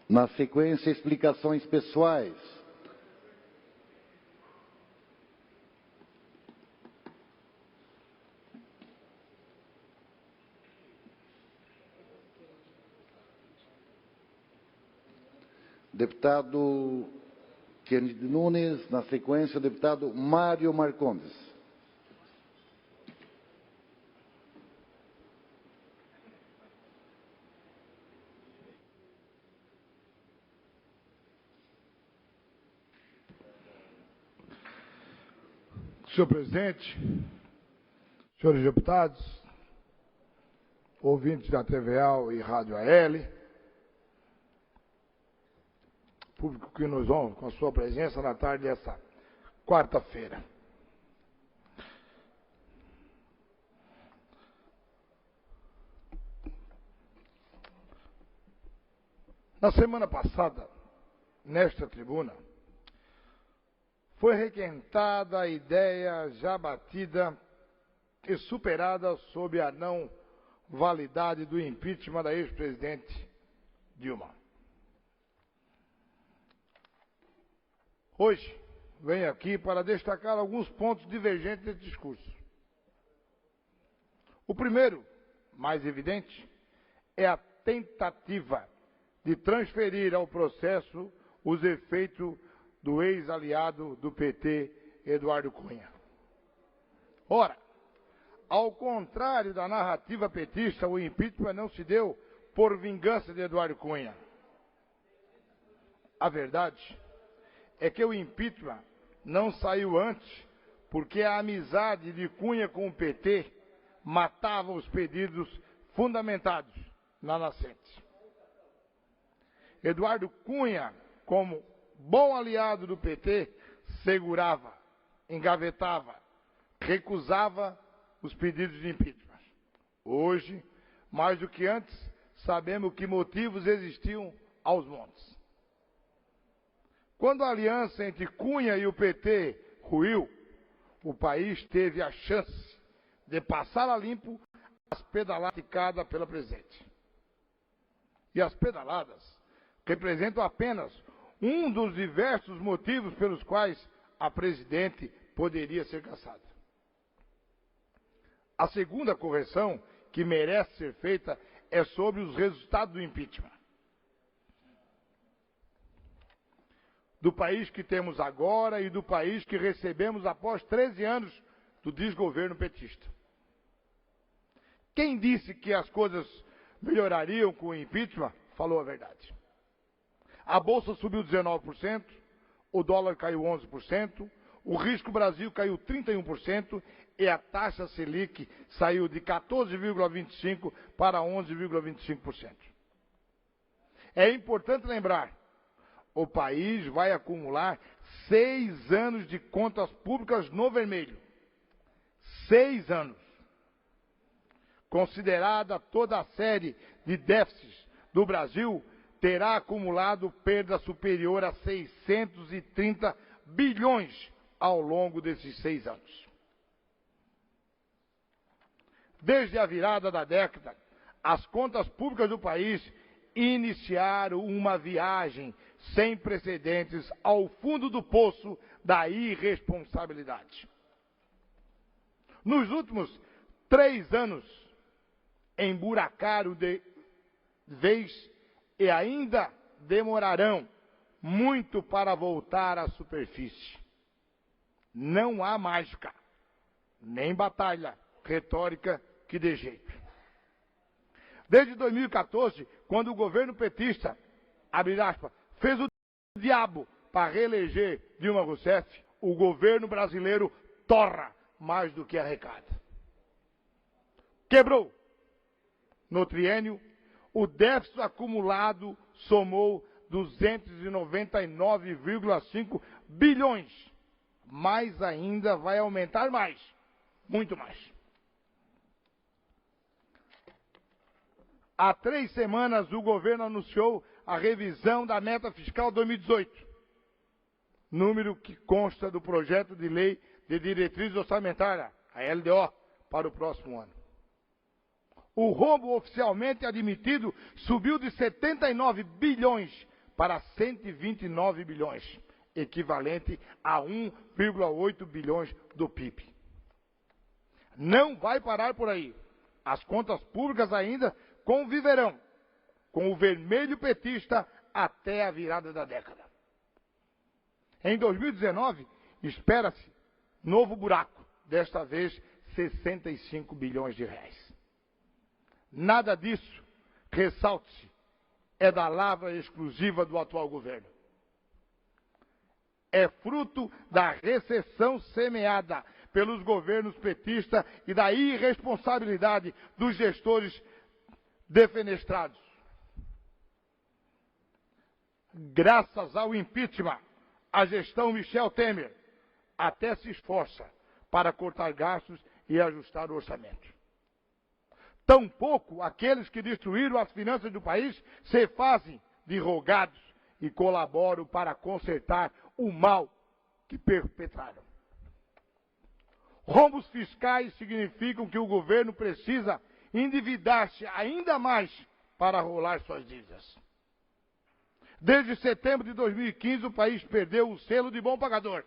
Na sequência, explicações pessoais. Deputado Kennedy Nunes, na sequência, o deputado Mário Marcondes. Senhor presidente, senhores deputados, ouvintes da TVAL e Rádio AL, público que nos honra com a sua presença na tarde dessa quarta-feira. Na semana passada, nesta tribuna, foi requentada a ideia já batida e superada sobre a não validade do impeachment da ex-presidente Dilma. Hoje, venho aqui para destacar alguns pontos divergentes desse discurso. O primeiro, mais evidente, é a tentativa de transferir ao processo os efeitos do ex-aliado do PT, Eduardo Cunha. Ora, ao contrário da narrativa petista, o impeachment não se deu por vingança de Eduardo Cunha. A verdade é que o impeachment não saiu antes porque a amizade de Cunha com o PT matava os pedidos fundamentados na nascente. Eduardo Cunha, como bom aliado do PT, segurava, engavetava, recusava os pedidos de impeachment. Hoje, mais do que antes, sabemos que motivos existiam aos montes. Quando a aliança entre Cunha e o PT ruiu, o país teve a chance de passar a limpo as pedaladas praticadas pela presidente. E as pedaladas representam apenas um dos diversos motivos pelos quais a presidente poderia ser cassada. A segunda correção que merece ser feita é sobre os resultados do impeachment. Do país que temos agora e do país que recebemos após 13 anos do desgoverno petista. Quem disse que as coisas melhorariam com o impeachment, falou a verdade. A Bolsa subiu 19%, o dólar caiu 11%, o risco Brasil caiu 31% e a taxa Selic saiu de 14,25% para 11,25%. É importante lembrar, o país vai acumular 6 anos de contas públicas no vermelho. 6 anos. Considerada toda a série de déficits do Brasil, terá acumulado perda superior a 630 bilhões ao longo desses 6 anos. Desde a virada da década, as contas públicas do país iniciaram uma viagem sem precedentes ao fundo do poço da irresponsabilidade. Nos últimos 3 anos, emburacaram de vez e ainda demorarão muito para voltar à superfície. Não há mágica, nem batalha retórica que dê jeito. Desde 2014, quando o governo petista, abre aspas, fez o diabo para reeleger Dilma Rousseff, o governo brasileiro torra mais do que arrecada. Quebrou. No triênio, o déficit acumulado somou 299,5 bilhões. Mas ainda vai aumentar mais. Muito mais. Há 3 semanas, o governo anunciou a revisão da meta fiscal 2018. Número que consta do projeto de lei de diretriz orçamentária, a LDO, para o próximo ano. O rombo oficialmente admitido subiu de 79 bilhões para 129 bilhões, equivalente a 1,8 bilhões do PIB. Não vai parar por aí. As contas públicas ainda conviverão com o vermelho petista até a virada da década. Em 2019, espera-se novo buraco, desta vez 65 bilhões de reais. Nada disso, ressalte-se, é da lavra exclusiva do atual governo. É fruto da recessão semeada pelos governos petistas e da irresponsabilidade dos gestores defenestrados. Graças ao impeachment, a gestão Michel Temer até se esforça para cortar gastos e ajustar o orçamento. Tampouco aqueles que destruíram as finanças do país se fazem de rogados e colaboram para consertar o mal que perpetraram. Rombos fiscais significam que o governo precisa endividar-se ainda mais para rolar suas dívidas. Desde setembro de 2015, o país perdeu o selo de bom pagador.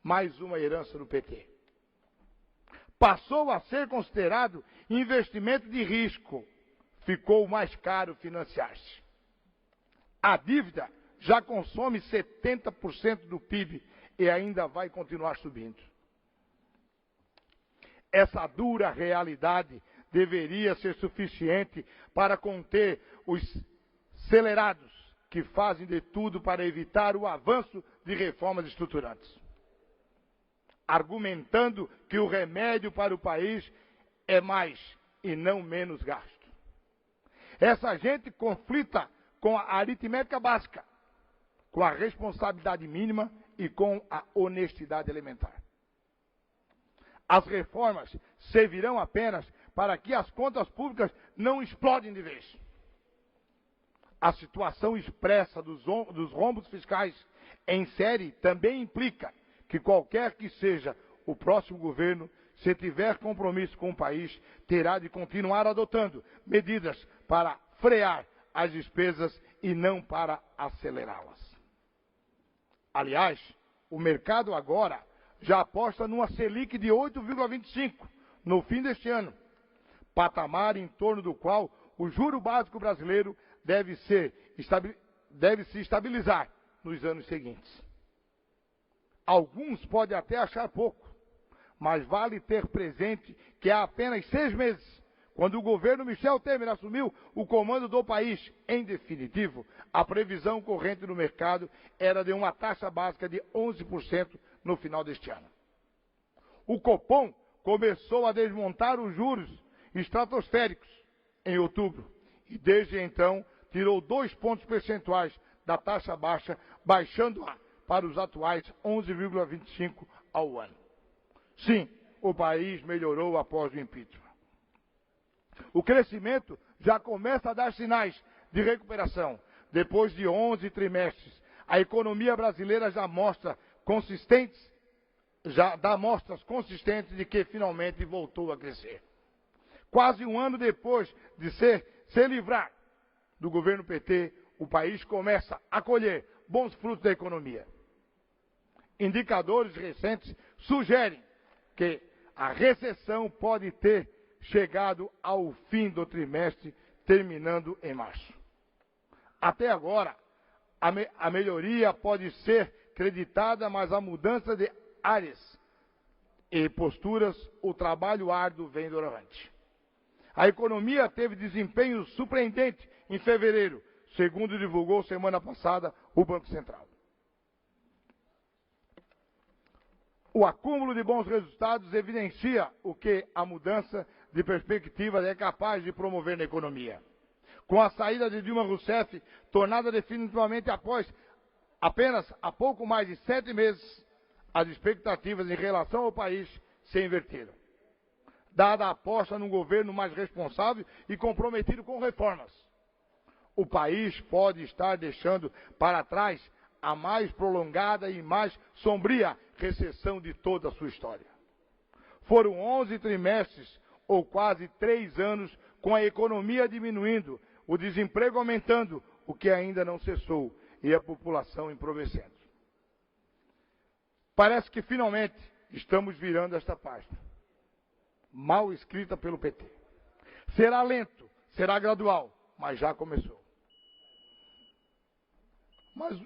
Mais uma herança do PT. Passou a ser considerado investimento de risco. Ficou mais caro financiar-se. A dívida já consome 70% do PIB e ainda vai continuar subindo. Essa dura realidade deveria ser suficiente para conter os acelerados que fazem de tudo para evitar o avanço de reformas estruturantes, argumentando que o remédio para o país é mais e não menos gasto. Essa gente conflita com a aritmética básica, com a responsabilidade mínima e com a honestidade elementar. As reformas servirão apenas para que as contas públicas não explodem de vez. A situação expressa dos rombos fiscais em série também implica que qualquer que seja o próximo governo, se tiver compromisso com o país, terá de continuar adotando medidas para frear as despesas e não para acelerá-las. Aliás, o mercado agora já aposta numa Selic de 8,25 no fim deste ano, patamar em torno do qual o juro básico brasileiro deve se estabilizar nos anos seguintes. Alguns podem até achar pouco, mas vale ter presente que há apenas 6 meses, quando o governo Michel Temer assumiu o comando do país, em definitivo, a previsão corrente do mercado era de uma taxa básica de 11% no final deste ano. O Copom começou a desmontar os juros estratosféricos em outubro e, desde então, tirou 2 pontos percentuais da taxa baixa, baixando-a para os atuais 11,25% ao ano. Sim, o país melhorou após o impeachment. O crescimento já começa a dar sinais de recuperação. Depois de 11 trimestres, a economia brasileira já dá mostras consistentes de que finalmente voltou a crescer. Quase um ano depois de se livrar do governo PT, o país começa a colher bons frutos da economia. Indicadores recentes sugerem que a recessão pode ter chegado ao fim do trimestre, terminando em março. Até agora, a melhoria pode ser creditada, mas a mudança de áreas e posturas, o trabalho árduo vem durante. A economia teve desempenho surpreendente em fevereiro, segundo divulgou semana passada o Banco Central. O acúmulo de bons resultados evidencia o que a mudança de perspectiva é capaz de promover na economia. Com a saída de Dilma Rousseff, tornada definitivamente após apenas há pouco mais de 7 meses, as expectativas em relação ao país se inverteram. Dada a aposta num governo mais responsável e comprometido com reformas, o país pode estar deixando para trás a mais prolongada e mais sombria recessão de toda a sua história. Foram 11 trimestres ou quase 3 anos com a economia diminuindo, o desemprego aumentando, o que ainda não cessou, e a população empobrecendo. Parece que finalmente estamos virando esta página, mal escrita pelo PT. Será lento, será gradual, mas já começou. Mas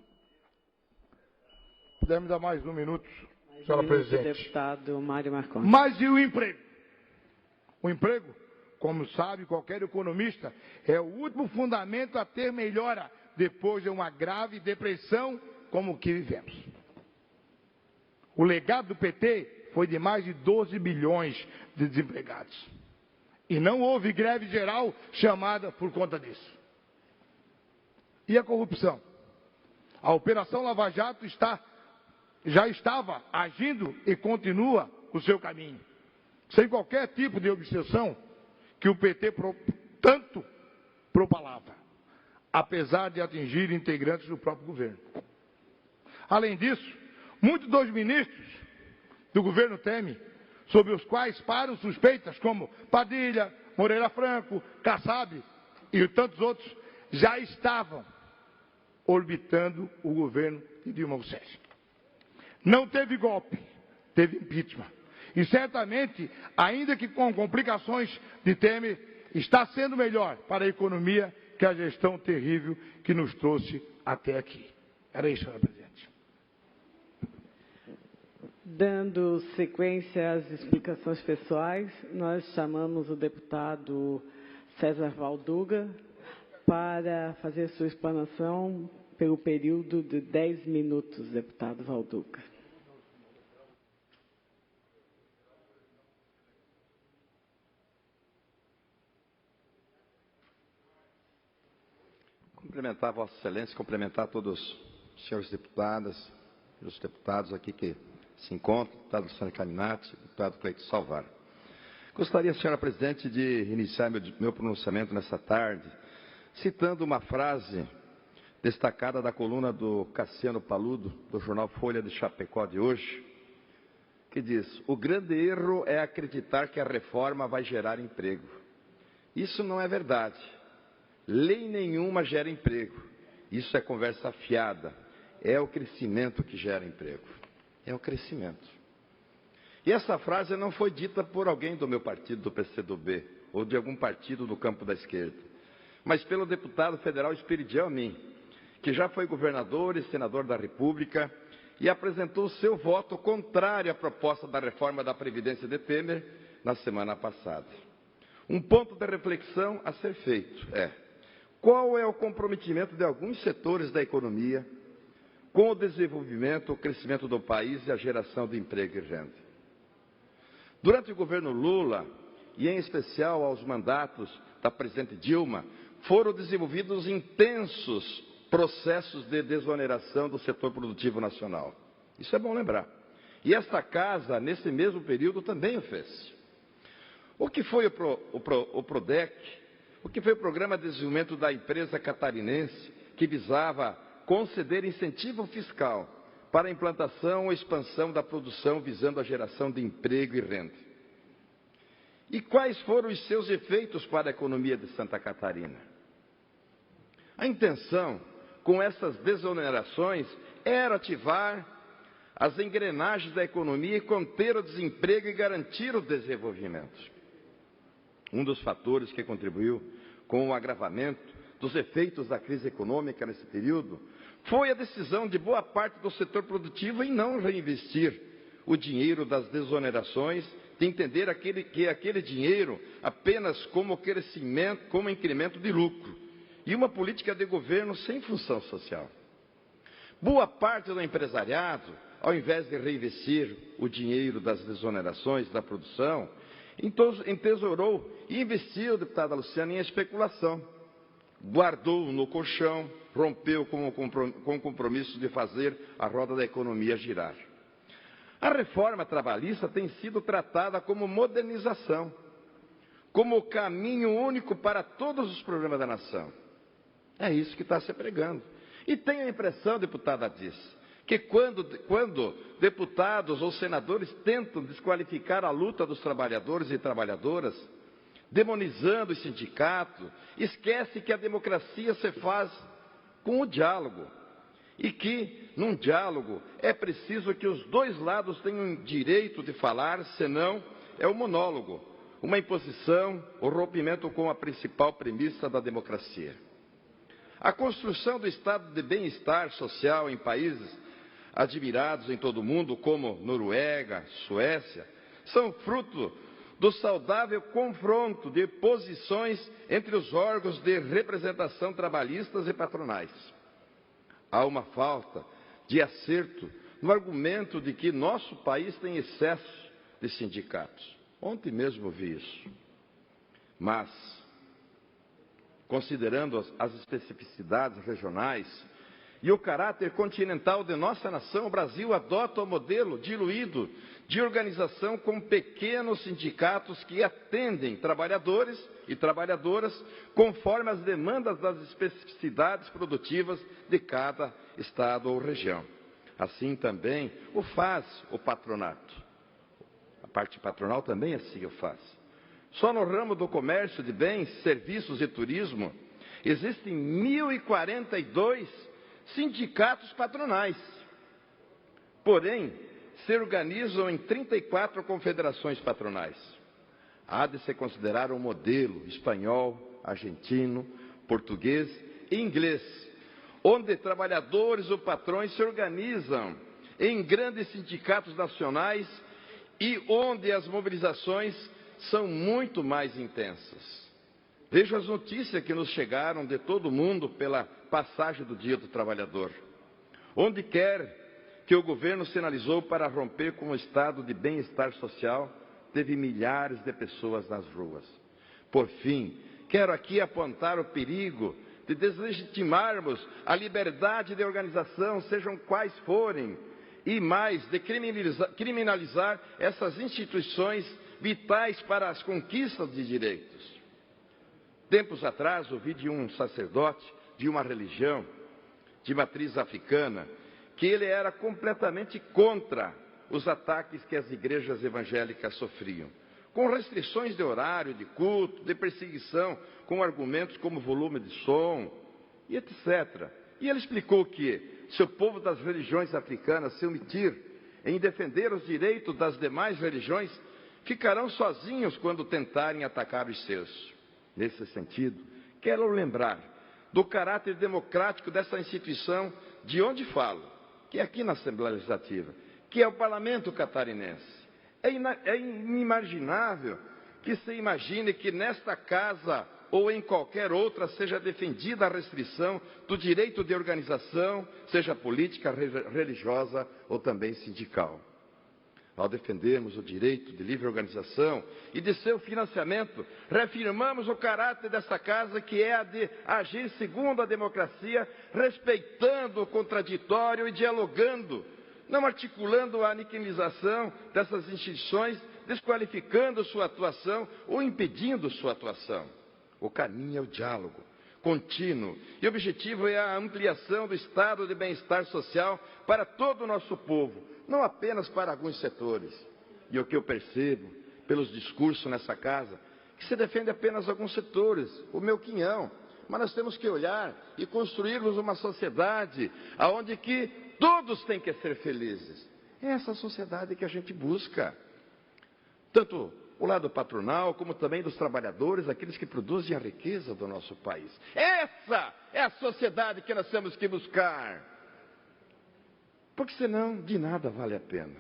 podemos dar mais um minuto, senhora presidente. Deputado Mário Marcondes. Mas e o emprego? O emprego, como sabe qualquer economista, é o último fundamento a ter melhora depois de uma grave depressão como o que vivemos. O legado do PT foi de mais de 12 bilhões de desempregados. E não houve greve geral chamada por conta disso. E a corrupção? A Operação Lava Jato já estava agindo e continua o seu caminho, sem qualquer tipo de obsessão que o PT tanto propalava, apesar de atingir integrantes do próprio governo. Além disso, muitos dos ministros do governo Temer, sobre os quais param suspeitas como Padilha, Moreira Franco, Kassab e tantos outros, já estavam orbitando o governo de Dilma Rousseff. Não teve golpe, teve impeachment. E certamente, ainda que com complicações de Temer, está sendo melhor para a economia que a gestão terrível que nos trouxe até aqui. Era isso, senhora presidente. Dando sequência às explicações pessoais, nós chamamos o deputado César Valduga para fazer sua explanação pelo período de 10 minutos, deputado Valduga. Cumprimentar Vossa Excelência, cumprimentar todos os senhores deputadas e os deputados aqui que se encontram, deputado Luciano Caminati, deputado Cleito Salvar. Gostaria, senhora presidente, de iniciar meu pronunciamento nessa tarde, citando uma frase destacada da coluna do Cassiano Paludo, do jornal Folha de Chapecó de hoje, que diz: o grande erro é acreditar que a reforma vai gerar emprego. Isso não é verdade. Lei nenhuma gera emprego. Isso é conversa fiada. É o crescimento que gera emprego. É o crescimento. E essa frase não foi dita por alguém do meu partido, do PCdoB, ou de algum partido do campo da esquerda, mas pelo deputado federal Esperidião Amin, que já foi governador e senador da República e apresentou seu voto contrário à proposta da reforma da Previdência de Temer na semana passada. Um ponto de reflexão a ser feito é: qual é o comprometimento de alguns setores da economia com o desenvolvimento, o crescimento do país e a geração de emprego e renda? Durante o governo Lula, e em especial aos mandatos da presidente Dilma, foram desenvolvidos intensos processos de desoneração do setor produtivo nacional. Isso é bom lembrar. E esta casa, nesse mesmo período, também o fez. O que foi o PRODEC? O que foi o Programa de Desenvolvimento da Empresa Catarinense, que visava conceder incentivo fiscal para a implantação ou expansão da produção visando a geração de emprego e renda? E quais foram os seus efeitos para a economia de Santa Catarina? A intenção com essas desonerações era ativar as engrenagens da economia e conter o desemprego e garantir o desenvolvimento. Um dos fatores que contribuiu com o agravamento dos efeitos da crise econômica nesse período foi a decisão de boa parte do setor produtivo em não reinvestir o dinheiro das desonerações, de entender aquele dinheiro apenas como crescimento, como incremento de lucro, e uma política de governo sem função social. Boa parte do empresariado, ao invés de reinvestir o dinheiro das desonerações da produção, entesourou e investiu, deputada Luciana, em especulação. Guardou no colchão, rompeu com o compromisso de fazer a roda da economia girar. A reforma trabalhista tem sido tratada como modernização, como o caminho único para todos os problemas da nação. É isso que está se pregando. E tenho a impressão, deputada Diz, que quando deputados ou senadores tentam desqualificar a luta dos trabalhadores e trabalhadoras, demonizando o sindicato, esquece que a democracia se faz com o diálogo. E que, num diálogo, é preciso que os dois lados tenham direito de falar, senão é um monólogo, uma imposição, o rompimento com a principal premissa da democracia. A construção do estado de bem-estar social em países admirados em todo o mundo, como Noruega, Suécia, são fruto do saudável confronto de posições entre os órgãos de representação trabalhistas e patronais. Há uma falta de acerto no argumento de que nosso país tem excesso de sindicatos. Ontem mesmo vi isso. Mas, considerando as especificidades regionais e o caráter continental de nossa nação, o Brasil adota o modelo diluído de organização com pequenos sindicatos que atendem trabalhadores e trabalhadoras conforme as demandas das especificidades produtivas de cada estado ou região. Assim também o faz o patronato. A parte patronal também assim o faz. Só no ramo do comércio de bens, serviços e turismo, existem 1.042 sindicatos patronais. Porém, se organizam em 34 confederações patronais. Há de se considerar um modelo espanhol, argentino, português e inglês, onde trabalhadores ou patrões se organizam em grandes sindicatos nacionais e onde as mobilizações são muito mais intensas. Vejo as notícias que nos chegaram de todo o mundo pela passagem do Dia do Trabalhador. Onde quer que o governo sinalizou para romper com o estado de bem-estar social, teve milhares de pessoas nas ruas. Por fim, quero aqui apontar o perigo de deslegitimarmos a liberdade de organização, sejam quais forem, e mais, de criminalizar essas instituições vitais para as conquistas de direitos. Tempos atrás, ouvi de um sacerdote de uma religião de matriz africana que ele era completamente contra os ataques que as igrejas evangélicas sofriam, com restrições de horário, de culto, de perseguição, com argumentos como volume de som, e etc. E ele explicou que, se o povo das religiões africanas se omitir em defender os direitos das demais religiões, ficarão sozinhos quando tentarem atacar os seus. Nesse sentido, quero lembrar do caráter democrático dessa instituição de onde falo, que é aqui na Assembleia Legislativa, que é o Parlamento Catarinense. É inimaginável que se imagine que nesta casa ou em qualquer outra seja defendida a restrição do direito de organização, seja política, religiosa ou também sindical. Ao defendermos o direito de livre organização e de seu financiamento, reafirmamos o caráter desta casa, que é a de agir segundo a democracia, respeitando o contraditório e dialogando, não articulando a aniquilização dessas instituições, desqualificando sua atuação ou impedindo sua atuação. O caminho é o diálogo contínuo e o objetivo é a ampliação do estado de bem-estar social para todo o nosso povo, não apenas para alguns setores. E o que eu percebo pelos discursos nessa casa, que se defende apenas alguns setores, o meu quinhão. Mas nós temos que olhar e construirmos uma sociedade onde que todos têm que ser felizes. É essa sociedade que a gente busca. Tanto o lado patronal, como também dos trabalhadores, aqueles que produzem a riqueza do nosso país. Essa é a sociedade que nós temos que buscar. Porque senão, de nada vale a pena.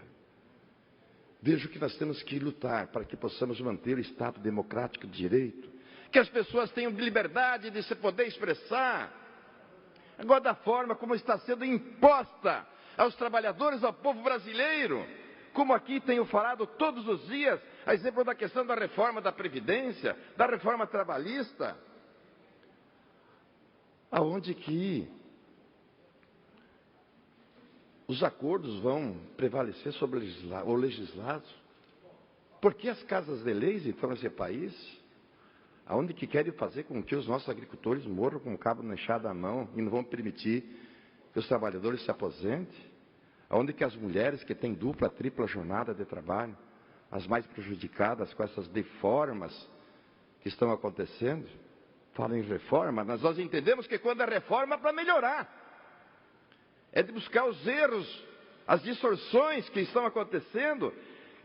Vejo que nós temos que lutar para que possamos manter o Estado democrático de direito, que as pessoas tenham liberdade de se poder expressar. Agora, da forma como está sendo imposta aos trabalhadores, ao povo brasileiro, como aqui tenho falado todos os dias, a exemplo da questão da reforma da Previdência, da reforma trabalhista, aonde que os acordos vão prevalecer sobre o legislado. Porque as casas de leis, então, nesse país, aonde que querem fazer com que os nossos agricultores morram com o cabo na enxada à mão e não vão permitir que os trabalhadores se aposentem? Aonde que as mulheres que têm dupla, tripla jornada de trabalho, as mais prejudicadas com essas deformas que estão acontecendo? fala em reforma, mas nós entendemos que quando é reforma é para melhorar. É de buscar os erros, as distorções que estão acontecendo,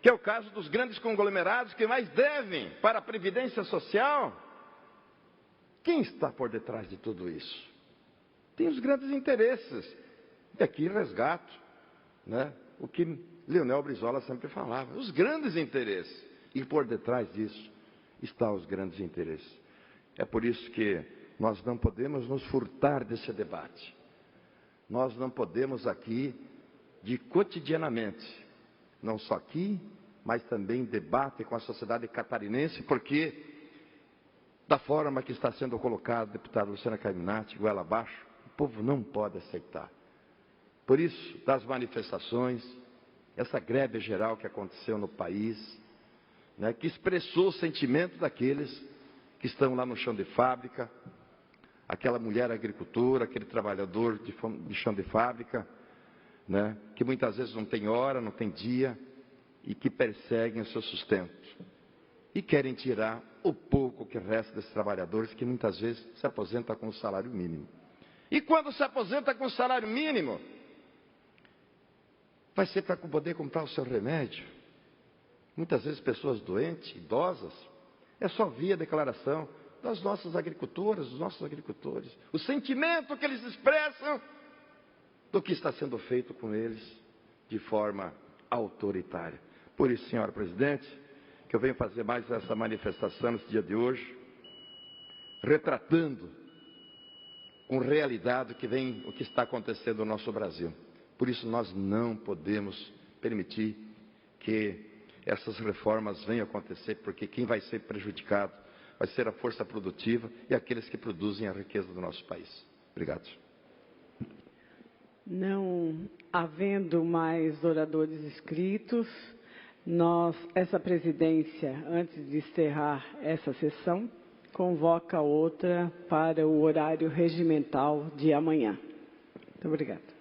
que é o caso dos grandes conglomerados que mais devem para a Previdência Social. Quem está por detrás de tudo isso? Tem os grandes interesses. E aqui resgato, né, o que Leonel Brizola sempre falava, os grandes interesses. E por detrás disso estão os grandes interesses. É por isso que nós não podemos nos furtar desse debate. Nós não podemos aqui, cotidianamente, não só aqui, mas também debate com a sociedade catarinense, porque da forma que está sendo colocado o deputado Luciano Carminati, goela abaixo, o povo não pode aceitar. Por isso, das manifestações, essa greve geral que aconteceu no país, né, que expressou o sentimento daqueles que estão lá no chão de fábrica, aquela mulher agricultora, aquele trabalhador de chão de fábrica, né, que muitas vezes não tem hora, não tem dia, e que perseguem o seu sustento. E querem tirar o pouco que resta desses trabalhadores, que muitas vezes se aposenta com o salário mínimo. E quando se aposenta com o salário mínimo, vai ser para poder comprar o seu remédio. Muitas vezes pessoas doentes, idosas, é só via declaração das nossas agricultoras, dos nossos agricultores. O sentimento que eles expressam do que está sendo feito com eles de forma autoritária. Por isso, senhora presidente, que eu venho fazer mais essa manifestação nesse dia de hoje, retratando com realidade o que está acontecendo no nosso Brasil. Por isso, nós não podemos permitir que essas reformas venham acontecer, porque quem vai ser prejudicado vai ser a força produtiva e aqueles que produzem a riqueza do nosso país. Obrigado. Não havendo mais oradores inscritos, essa presidência, antes de encerrar essa sessão, convoca outra para o horário regimental de amanhã. Muito obrigada.